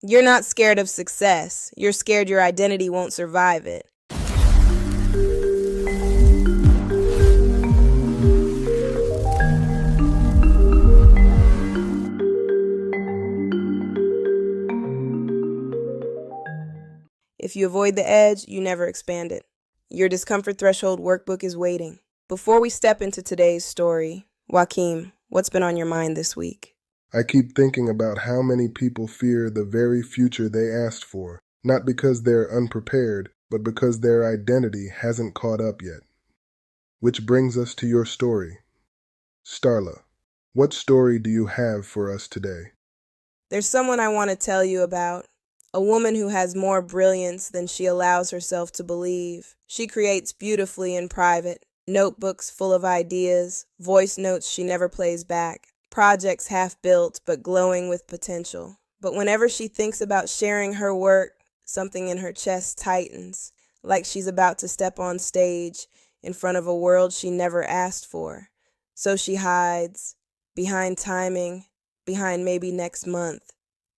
You're not scared of success. You're scared your identity won't survive it. If you avoid the edge, you never expand it. Your discomfort threshold workbook is waiting. Before we step into today's story, Wakeem, what's been on your mind this week? I keep thinking about how many people fear the very future they asked for, not because they're unprepared, but because their identity hasn't caught up yet. Which brings us to your story. Starla, what story do you have for us today? There's someone I want to tell you about. A woman who has more brilliance than she allows herself to believe. She creates beautifully in private, notebooks full of ideas, voice notes she never plays back, projects half built but glowing with potential. But whenever she thinks about sharing her work, something in her chest tightens, like she's about to step on stage in front of a world she never asked for. So she hides, behind timing, behind maybe next month,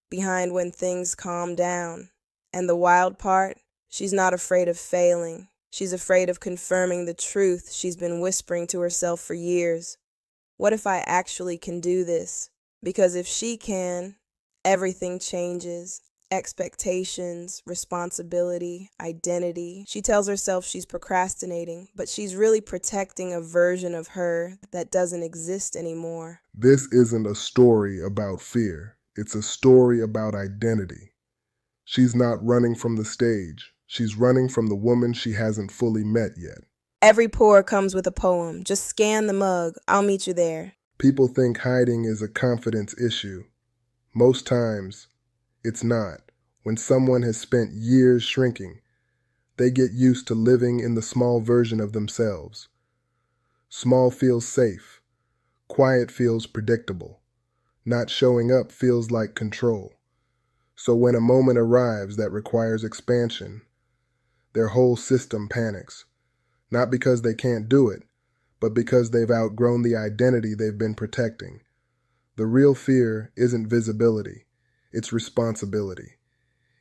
behind when things calm down. And the wild part, she's not afraid of failing. She's afraid of confirming the truth she's been whispering to herself for years. What if I actually can do this? Because if she can, everything changes. Expectations, responsibility, identity. She tells herself she's procrastinating, but she's really protecting a version of her that doesn't exist anymore. This isn't a story about fear. It's a story about identity. She's not running from the stage. She's running from the woman she hasn't fully met yet. Every pour comes with a poem. Just scan the mug. I'll meet you there. People think hiding is a confidence issue. Most times, it's not. When someone has spent years shrinking, they get used to living in the small version of themselves. Small feels safe. Quiet feels predictable. Not showing up feels like control. So when a moment arrives that requires expansion, their whole system panics. Not because they can't do it, but because they've outgrown the identity they've been protecting. The real fear isn't visibility, it's responsibility.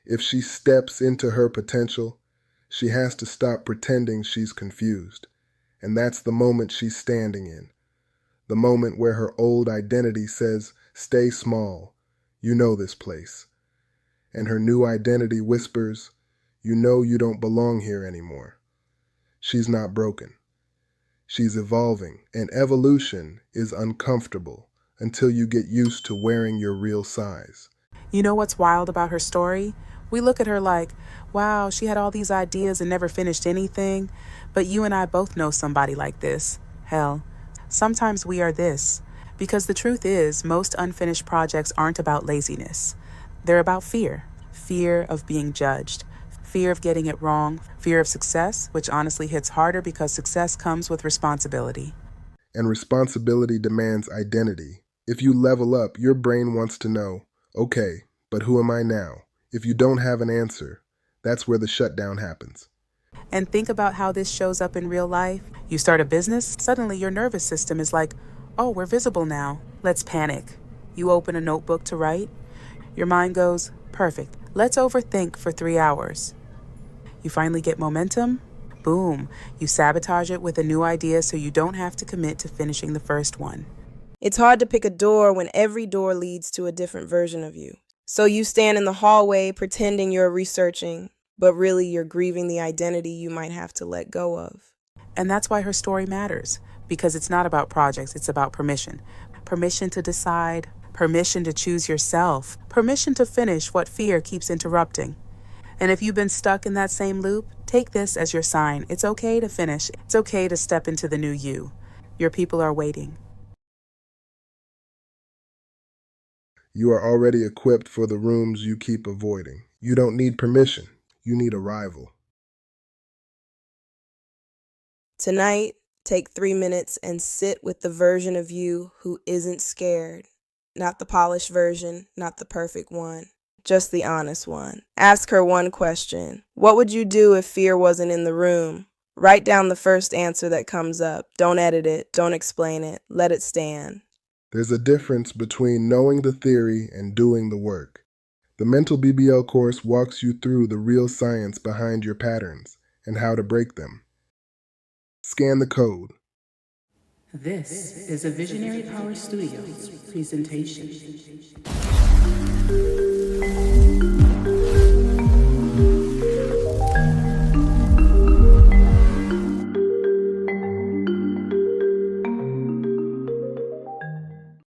If she steps into her potential, she has to stop pretending she's confused. And that's the moment she's standing in. The moment where her old identity says, "Stay small, you know this place." And her new identity whispers, "You know you don't belong here anymore." She's not broken. She's evolving, and evolution is uncomfortable until you get used to wearing your real size. You know what's wild about her story? We look at her like, wow, she had all these ideas and never finished anything. But you and I both know somebody like this. Hell, sometimes we are this. Because the truth is, most unfinished projects aren't about laziness. They're about fear. Fear of being judged. Fear of getting it wrong. Fear of success, which honestly hits harder because success comes with responsibility. And responsibility demands identity. If you level up, your brain wants to know, okay, but who am I now? If you don't have an answer, that's where the shutdown happens. And think about how this shows up in real life. You start a business, suddenly your nervous system is like, oh, we're visible now. Let's panic. You open a notebook to write. Your mind goes, perfect. Let's overthink for 3 hours. You finally get momentum. Boom. You sabotage it with a new idea so you don't have to commit to finishing the first one. It's hard to pick a door when every door leads to a different version of you. So you stand in the hallway pretending you're researching, but really you're grieving the identity you might have to let go of. And that's why her story matters, because it's not about projects, it's about permission. Permission to decide, permission to choose yourself, permission to finish what fear keeps interrupting. And if you've been stuck in that same loop, take this as your sign. It's okay to finish. It's okay to step into the new you. Your people are waiting. You are already equipped for the rooms you keep avoiding. You don't need permission. You need arrival. Tonight, take 3 minutes and sit with the version of you who isn't scared. Not the polished version, not the perfect one, just the honest one. Ask her one question. What would you do if fear wasn't in the room? Write down the first answer that comes up. Don't edit it. Don't explain it. Let it stand. There's a difference between knowing the theory and doing the work. The Mental BBL course walks you through the real science behind your patterns and how to break them. Scan the code. This is a Visionary Power Studios presentation.